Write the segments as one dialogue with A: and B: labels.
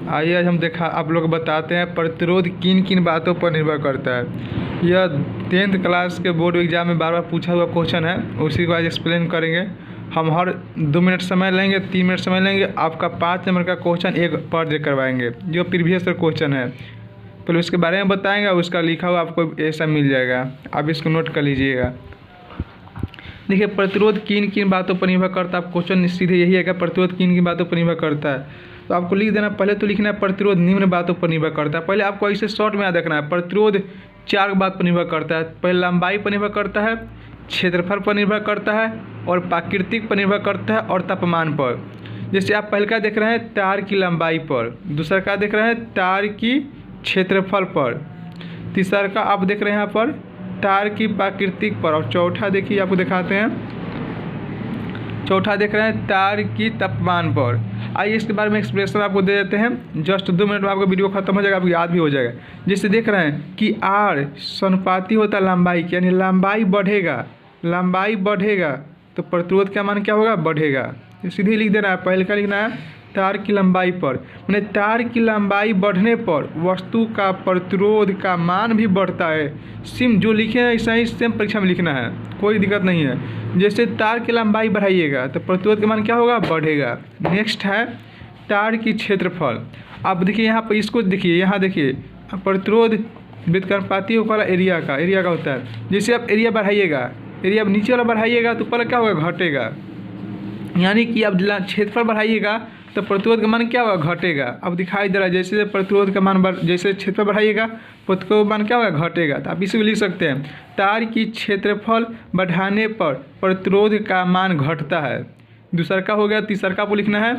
A: आइए आज हम आप लोग बताते हैं प्रतिरोध किन किन बातों पर निर्भर करता है। यह 10th क्लास के बोर्ड एग्जाम में बार बार पूछा हुआ क्वेश्चन है, उसी को आज एक्सप्लेन करेंगे। हम हर 2 मिनट समय लेंगे, 3 मिनट समय लेंगे। आपका 5 नंबर का क्वेश्चन एक पर डे करवाएंगे, जो प्रीवियस क्वेश्चन है। पहले उसके बारे में बताएंगे, उसका लिखा हुआ आपको ऐसा मिल जाएगा, आप इसको नोट कर लीजिएगा। देखिए, प्रतिरोध किन किन बातों पर निर्भर करता है। आप क्वेश्चन सीधे यही है कि प्रतिरोध किन किन बातों पर निर्भर करता है। तो आपको लिख देना, पहले तो लिखना है प्रतिरोध निम्न बातों पर निर्भर करता है। पहले आपको ऐसे शॉर्ट में याद रखना है, प्रतिरोध 4 बात पर निर्भर करता है। पहले लंबाई पर निर्भर करता है, क्षेत्रफल पर निर्भर करता है, और प्राकृतिक पर निर्भर करता है, और तापमान पर। जैसे आप पहले का देख रहे हैं तार की लंबाई पर, दूसरा का देख रहे हैं तार की क्षेत्रफल पर, तीसरा का आप देख रहे हैं यहाँ पर तार की प्राकृतिक पर, और चौथा देखिए आपको दिखाते हैं, चौथा देख रहे हैं तार की तापमान पर। आइए इसके बारे में एक्सप्रेशन आपको दे देते हैं। जस्ट 2 मिनट में आपको वीडियो खत्म हो जाएगा, आपको याद भी हो जाएगा। जैसे देख रहे हैं कि आर समानुपाती होता है लंबाई की, यानी लंबाई बढ़ेगा तो प्रतिरोध का मान क्या होगा, बढ़ेगा। सीधे लिख देना है, पहले का लिखना है तार की लंबाई पर, मैंने तार की लंबाई बढ़ने पर वस्तु का प्रतिरोध का मान भी बढ़ता है। सिम जो लिखे हैं ऐसा ही सेम परीक्षा में लिखना है, कोई दिक्कत नहीं है। जैसे तार की लंबाई बढ़ाइएगा तो प्रतिरोध का मान क्या होगा, बढ़ेगा। नेक्स्ट है तार की क्षेत्रफल। आप देखिए यहाँ पर, इसको देखिए, यहाँ देखिए प्रतिरोध व्युत्क्रमानुपाती वाला एरिया का होता है। जैसे आप एरिया बढ़ाइएगा, एरिया नीचे वाला बढ़ाइएगा तो ऊपर क्या होगा, घटेगा। यानी कि आप क्षेत्रफल बढ़ाइएगा तो प्रतिरोध का मान क्या होगा, घटेगा। अब दिखाई दे रहा है, जैसे प्रतिरोध का मान जैसे क्षेत्रफल बढ़ाइएगा प्रतिरोध का मान क्या होगा, घटेगा। तो आप इसी को लिख सकते हैं, तार की क्षेत्रफल बढ़ाने पर प्रतिरोध का मान घटता है। दूसरा का हो गया, तीसरा का आपको लिखना है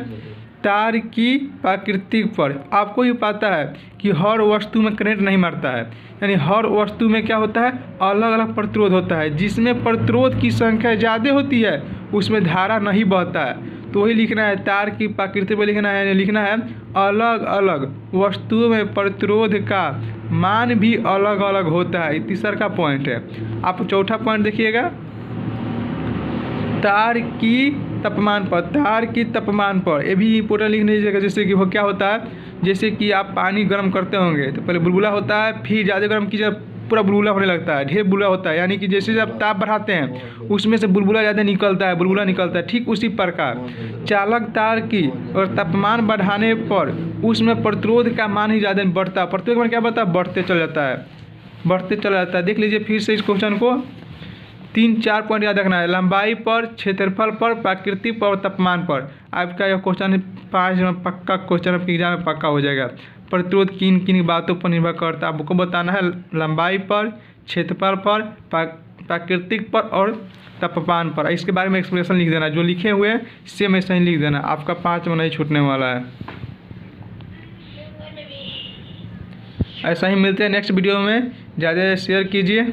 A: तार की प्राकृतिक पर। आपको ही पता है कि हर वस्तु में करंट नहीं मारता है, यानी हर वस्तु में क्या होता है, अलग अलग प्रतिरोध होता है। जिसमें प्रतिरोध की संख्या ज़्यादा होती है उसमें धारा नहीं बहता है। तो वही लिखना है, तार की प्रकृति पर लिखना है, लिखना है अलग अलग वस्तुओं में प्रतिरोध का मान भी अलग अलग होता है। तीसरा का पॉइंट है। आप चौथा पॉइंट देखिएगा, तार की तापमान पर, ये भी इंपोर्टेंट लिखने लीजिएगा। जैसे कि वो क्या होता है, जैसे कि आप पानी गर्म करते होंगे तो पहले बुलबुला होता है, फिर ज़्यादा गर्म कीजिए पूरा बुलबुला होने लगता है, ढेर बुलबुला होता है। यानी कि जैसे आप ताप बढ़ाते हैं उसमें से बुलबुला ज़्यादा निकलता है, ठीक उसी प्रकार चालक तार की और तापमान बढ़ाने पर उसमें प्रतिरोध का मान ही ज़्यादा बढ़ता है। प्रतिरोध मान क्या बढ़ता है, बढ़ते चला जाता है। देख लीजिए फिर से इस क्वेश्चन को, 3-4 पॉइंट याद रखना है, लंबाई पर, क्षेत्रफल पर, प्राकृतिक पर और तापमान पर। आपका यह क्वेश्चन 5 में पक्का क्वेश्चन आपके एग्जाम में पक्का हो जाएगा। प्रतिरोध किन किन बातों पर निर्भर करता है, आपको बताना है लंबाई पर, क्षेत्रफल पर, प्राकृतिक पर और तापमान पर। इसके बारे में एक्सप्लेनेशन लिख देना, जो लिखे हुए हैं सेम ऐसा ही लिख देना, आपका 5 में नहीं छूटने वाला है। ऐसा ही मिलते हैं नेक्स्ट वीडियो में, ज़्यादा शेयर कीजिए।